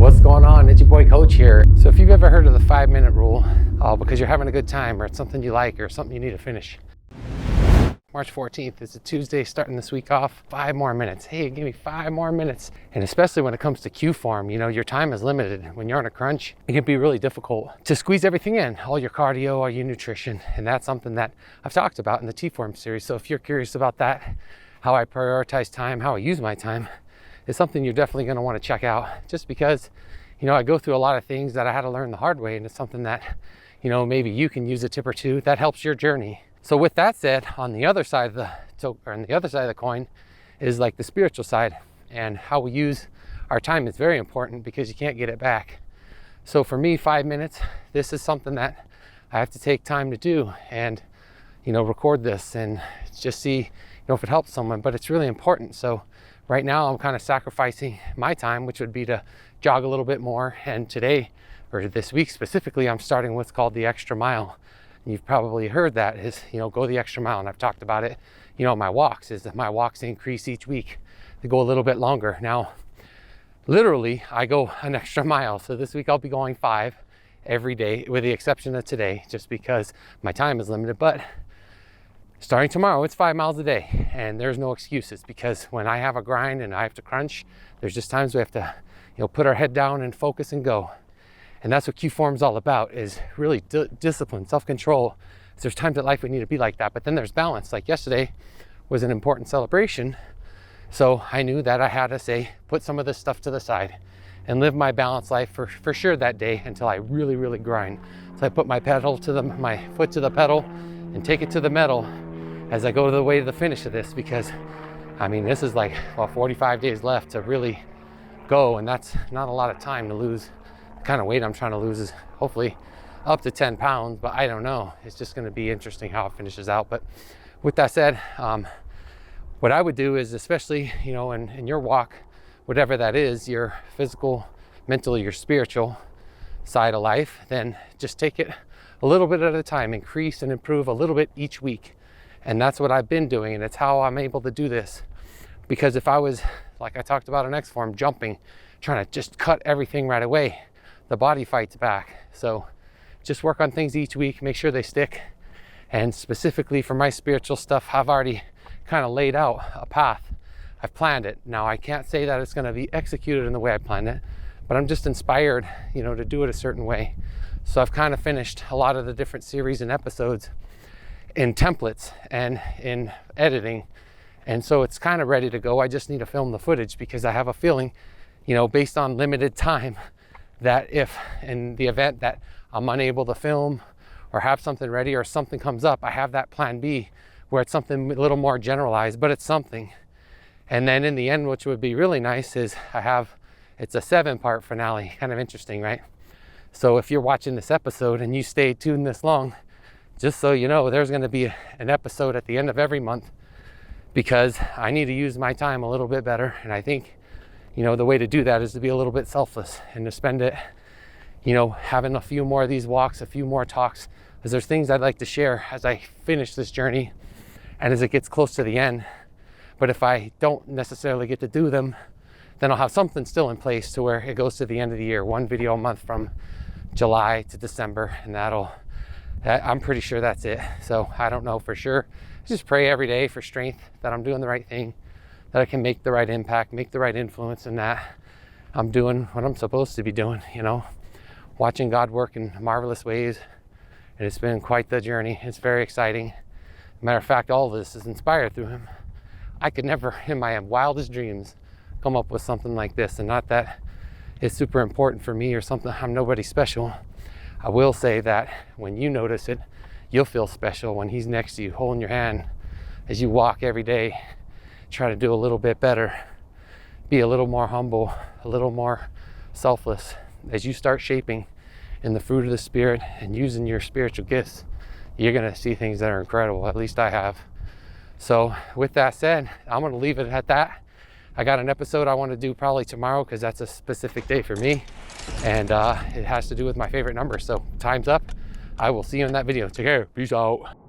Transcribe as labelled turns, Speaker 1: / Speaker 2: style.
Speaker 1: What's going on? It's your boy Coach here. So if you've ever heard of the 5-minute rule, because you're having a good time or it's something you like or something you need to finish. March 14th is a Tuesday, starting this week off. 5 more minutes. Hey, give me 5 more minutes. And especially when it comes to Qform, you know, your time is limited. When you're on a crunch, it can be really difficult to squeeze everything in, all your cardio, all your nutrition. And that's something that I've talked about in the Qform series. So if you're curious about that, how I prioritize time, how I use my time, is something you're definitely going to want to check out, just because, you know, I go through a lot of things that I had to learn the hard way, and it's something that, you know, maybe you can use a tip or two that helps your journey. So with that said, on the other side of the coin is like the spiritual side, and how we use our time is very important because you can't get it back. So for me, 5 minutes, this is something that I have to take time to do and, you know, record this and just see, you know, if it helps someone, but it's really important. So right now I'm kind of sacrificing my time, which would be to jog a little bit more. And today, or this week specifically, I'm starting what's called the extra mile. And you've probably heard that is, you know, go the extra mile. And I've talked about it, you know, my walks is that my walks increase each week. They go a little bit longer. Now, literally, I go an extra mile. So this week I'll be going 5 every day, with the exception of today, just because my time is limited. But starting tomorrow, it's 5 miles a day, and there's no excuses, because when I have a grind and I have to crunch, there's just times we have to, you know, put our head down and focus and go. And that's what Qform is all about, is really discipline, self-control. So there's times in life we need to be like that, but then there's balance. Like yesterday was an important celebration, so I knew that I had to say, put some of this stuff to the side and live my balanced life for sure that day until I really grind. So I put my foot to the pedal and take it to the metal as I go to the way to the finish of this, because I mean, this is like, well, 45 days left to really go, and that's not a lot of time to lose. The kind of weight I'm trying to lose is hopefully up to 10 pounds, but I don't know. It's just going to be interesting how it finishes out. But with that said, what I would do is, especially, you know, in your walk, whatever that is, your physical, mental, your spiritual side of life, then just take it a little bit at a time, increase and improve a little bit each week. And that's what I've been doing, and it's how I'm able to do this. Because if I was, like I talked about in Qform, jumping, trying to just cut everything right away, the body fights back. So just work on things each week, make sure they stick. And specifically for my spiritual stuff, I've already kind of laid out a path. I've planned it. Now, I can't say that it's going to be executed in the way I planned it, but I'm just inspired, you know, to do it a certain way. So I've kind of finished a lot of the different series and episodes in templates and in editing, and so it's kind of ready to go. I just need to film the footage, because I have a feeling, you know, based on limited time, that if in the event that I'm unable to film or have something ready or something comes up, I have that plan B where it's something a little more generalized, but it's something. And then in the end, which would be really nice, is it's a 7-part finale. Kind of interesting, right? So if you're watching this episode and you stay tuned this long, just so you know, there's going to be an episode at the end of every month, because I need to use my time a little bit better. And I think, you know, the way to do that is to be a little bit selfless and to spend it, you know, having a few more of these walks, a few more talks, because there's things I'd like to share as I finish this journey and as it gets close to the end. But if I don't necessarily get to do them, then I'll have something still in place to where it goes to the end of the year, 1 video a month from July to December, and I'm pretty sure that's it. So I don't know for sure. Just pray every day for strength, that I'm doing the right thing, that I can make the right impact, make the right influence, and that I'm doing what I'm supposed to be doing, you know, watching God work in marvelous ways. And it's been quite the journey. It's very exciting. Matter of fact, all of this is inspired through him. I could never, in my wildest dreams, come up with something like this. And not that it's super important for me or something. I'm nobody special. I will say that when you notice it, you'll feel special when he's next to you, holding your hand as you walk every day. Try to do a little bit better, be a little more humble, a little more selfless. As you start shaping in the fruit of the Spirit and using your spiritual gifts, you're going to see things that are incredible. At least I have. So with that said, I'm going to leave it at that. I got an episode I want to do probably tomorrow, because that's a specific day for me, and it has to do with my favorite number. So time's up. I will see you in that video. Take care. Peace out.